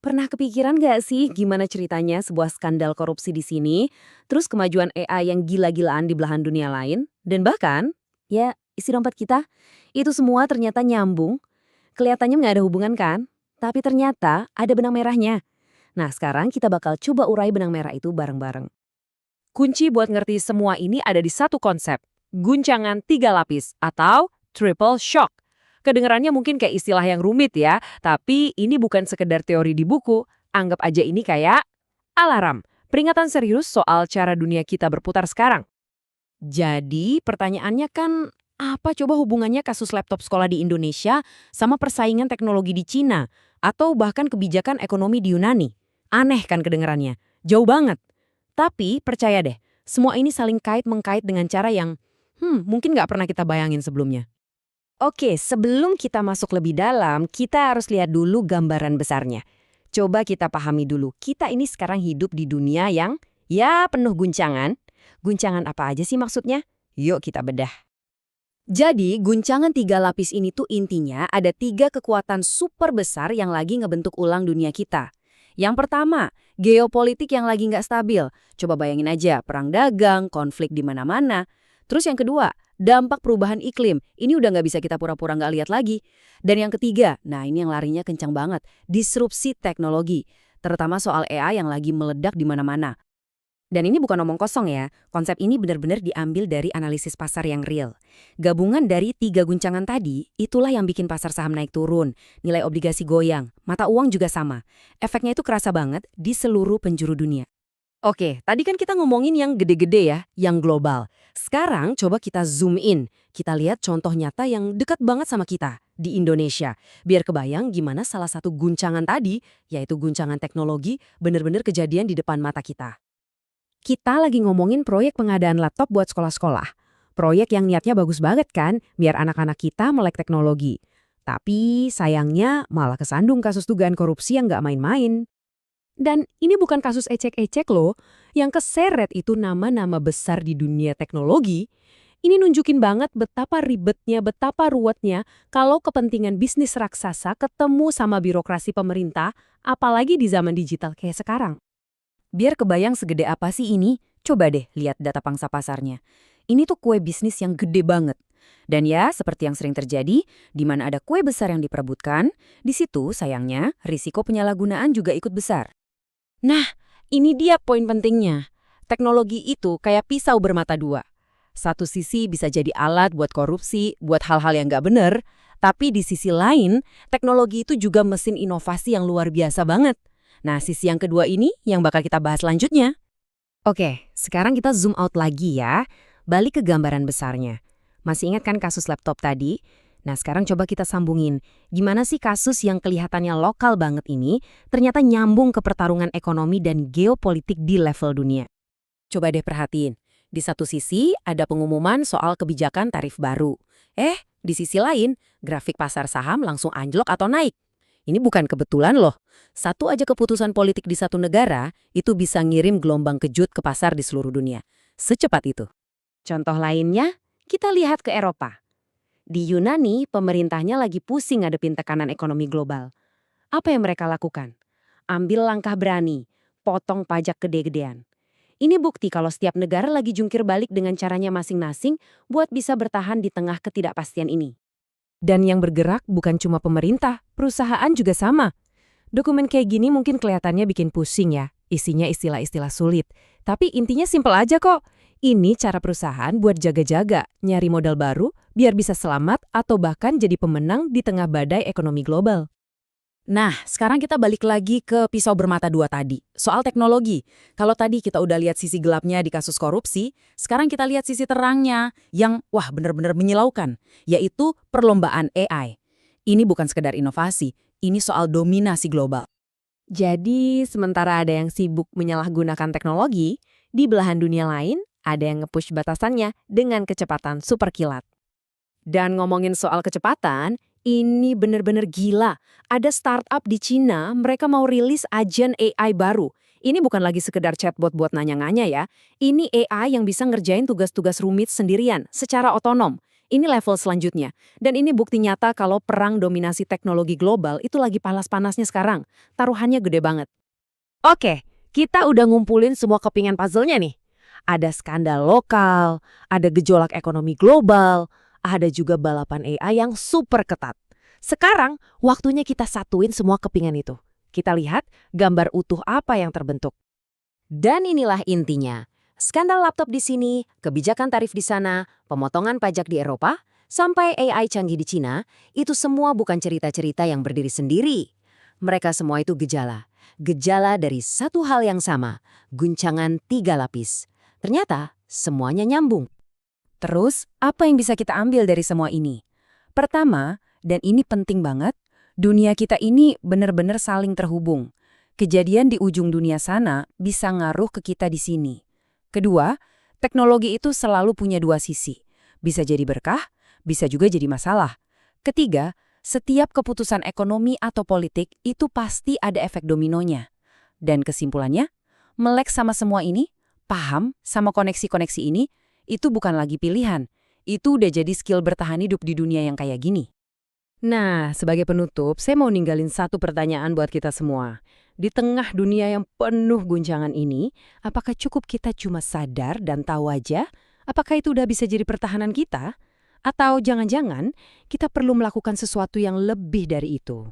Pernah kepikiran nggak sih gimana ceritanya sebuah skandal korupsi di sini, terus kemajuan AI yang gila-gilaan di belahan dunia lain, dan bahkan, ya isi dompet kita, itu semua ternyata nyambung. Kelihatannya nggak ada hubungan kan? Tapi ternyata ada benang merahnya. Nah sekarang kita bakal coba urai benang merah itu bareng-bareng. Kunci buat ngerti semua ini ada di satu konsep, guncangan tiga lapis atau triple shock. Kedengarannya mungkin kayak istilah yang rumit ya, tapi ini bukan sekedar teori di buku. Anggap aja ini kayak alarm, peringatan serius soal cara dunia kita berputar sekarang. Jadi pertanyaannya kan, apa coba hubungannya kasus laptop sekolah di Indonesia sama persaingan teknologi di Cina? Atau bahkan kebijakan ekonomi di Yunani? Aneh kan kedengarannya, jauh banget. Tapi percaya deh, semua ini saling kait-mengkait dengan cara yang mungkin nggak pernah kita bayangin sebelumnya. Oke, sebelum kita masuk lebih dalam, kita harus lihat dulu gambaran besarnya. Coba kita pahami dulu, kita ini sekarang hidup di dunia yang, ya penuh guncangan. Guncangan apa aja sih maksudnya? Yuk kita bedah. Jadi, guncangan tiga lapis ini tuh intinya ada tiga kekuatan super besar yang lagi ngebentuk ulang dunia kita. Yang pertama, geopolitik yang lagi nggak stabil. Coba bayangin aja, perang dagang, konflik di mana-mana. Terus yang kedua, dampak perubahan iklim. Ini udah nggak bisa kita pura-pura nggak lihat lagi. Dan yang ketiga, nah ini yang larinya kencang banget, disrupsi teknologi. Terutama soal AI yang lagi meledak di mana-mana. Dan ini bukan omong kosong ya, konsep ini benar-benar diambil dari analisis pasar yang real. Gabungan dari tiga guncangan tadi, itulah yang bikin pasar saham naik turun, nilai obligasi goyang, mata uang juga sama. Efeknya itu kerasa banget di seluruh penjuru dunia. Oke, tadi kan kita ngomongin yang gede-gede ya, yang global. Sekarang coba kita zoom in, kita lihat contoh nyata yang dekat banget sama kita, di Indonesia. Biar kebayang gimana salah satu guncangan tadi, yaitu guncangan teknologi, benar-benar kejadian di depan mata kita. Kita lagi ngomongin proyek pengadaan laptop buat sekolah-sekolah. Proyek yang niatnya bagus banget kan, biar anak-anak kita melek teknologi. Tapi sayangnya malah kesandung kasus dugaan korupsi yang nggak main-main. Dan ini bukan kasus ecek-ecek loh, yang keseret itu nama-nama besar di dunia teknologi. Ini nunjukin banget betapa ribetnya, betapa ruwetnya kalau kepentingan bisnis raksasa ketemu sama birokrasi pemerintah, apalagi di zaman digital kayak sekarang. Biar kebayang segede apa sih ini, coba deh lihat data pangsa pasarnya. Ini tuh kue bisnis yang gede banget. Dan ya, seperti yang sering terjadi, di mana ada kue besar yang diperebutkan, di situ sayangnya risiko penyalahgunaan juga ikut besar. Nah, ini dia poin pentingnya. Teknologi itu kayak pisau bermata dua. Satu sisi bisa jadi alat buat korupsi, buat hal-hal yang nggak bener, tapi di sisi lain, teknologi itu juga mesin inovasi yang luar biasa banget. Nah, sisi yang kedua ini yang bakal kita bahas selanjutnya. Oke, sekarang kita zoom out lagi ya. Balik ke gambaran besarnya. Masih ingat kan kasus laptop tadi? Nah, sekarang coba kita sambungin. Gimana sih kasus yang kelihatannya lokal banget ini ternyata nyambung ke pertarungan ekonomi dan geopolitik di level dunia? Coba deh perhatiin. Di satu sisi ada pengumuman soal kebijakan tarif baru. Di sisi lain, grafik pasar saham langsung anjlok atau naik. Ini bukan kebetulan loh. Satu aja keputusan politik di satu negara itu bisa ngirim gelombang kejut ke pasar di seluruh dunia. Secepat itu. Contoh lainnya, kita lihat ke Eropa. Di Yunani, pemerintahnya lagi pusing ngadepin tekanan ekonomi global. Apa yang mereka lakukan? Ambil langkah berani, potong pajak gede-gedean. Ini bukti kalau setiap negara lagi jungkir balik dengan caranya masing-masing buat bisa bertahan di tengah ketidakpastian ini. Dan yang bergerak bukan cuma pemerintah, perusahaan juga sama. Dokumen kayak gini mungkin kelihatannya bikin pusing ya, isinya istilah-istilah sulit. Tapi intinya simpel aja kok. Ini cara perusahaan buat jaga-jaga, nyari modal baru, biar bisa selamat atau bahkan jadi pemenang di tengah badai ekonomi global. Nah, sekarang kita balik lagi ke pisau bermata dua tadi, soal teknologi. Kalau tadi kita udah lihat sisi gelapnya di kasus korupsi, sekarang kita lihat sisi terangnya yang benar-benar menyilaukan, yaitu perlombaan AI. Ini bukan sekedar inovasi, ini soal dominasi global. Jadi, sementara ada yang sibuk menyalahgunakan teknologi, di belahan dunia lain ada yang nge-push batasannya dengan kecepatan super kilat. Dan ngomongin soal kecepatan, ini bener-bener gila. Ada startup di Cina, mereka mau rilis agen AI baru. Ini bukan lagi sekedar chatbot buat nanya-nanya ya. Ini AI yang bisa ngerjain tugas-tugas rumit sendirian, secara otonom. Ini level selanjutnya. Dan ini bukti nyata kalau perang dominasi teknologi global itu lagi panas-panasnya sekarang. Taruhannya gede banget. Oke, kita udah ngumpulin semua kepingan puzzle-nya nih. Ada skandal lokal, ada gejolak ekonomi global, ada juga balapan AI yang super ketat. Sekarang, waktunya kita satuin semua kepingan itu. Kita lihat gambar utuh apa yang terbentuk. Dan inilah intinya. Skandal laptop di sini, kebijakan tarif di sana, pemotongan pajak di Eropa, sampai AI canggih di Cina, itu semua bukan cerita-cerita yang berdiri sendiri. Mereka semua itu gejala. Gejala dari satu hal yang sama, guncangan 3 lapis. Ternyata semuanya nyambung. Terus, apa yang bisa kita ambil dari semua ini? Pertama, dan ini penting banget, dunia kita ini benar-benar saling terhubung. Kejadian di ujung dunia sana bisa ngaruh ke kita di sini. Kedua, teknologi itu selalu punya dua sisi. Bisa jadi berkah, bisa juga jadi masalah. Ketiga, setiap keputusan ekonomi atau politik itu pasti ada efek dominonya. Dan kesimpulannya, melek sama semua ini, paham sama koneksi-koneksi ini, itu bukan lagi pilihan. Itu udah jadi skill bertahan hidup di dunia yang kayak gini. Nah, sebagai penutup, saya mau ninggalin satu pertanyaan buat kita semua. Di tengah dunia yang penuh guncangan ini, apakah cukup kita cuma sadar dan tahu aja? Apakah itu udah bisa jadi pertahanan kita? Atau jangan-jangan kita perlu melakukan sesuatu yang lebih dari itu?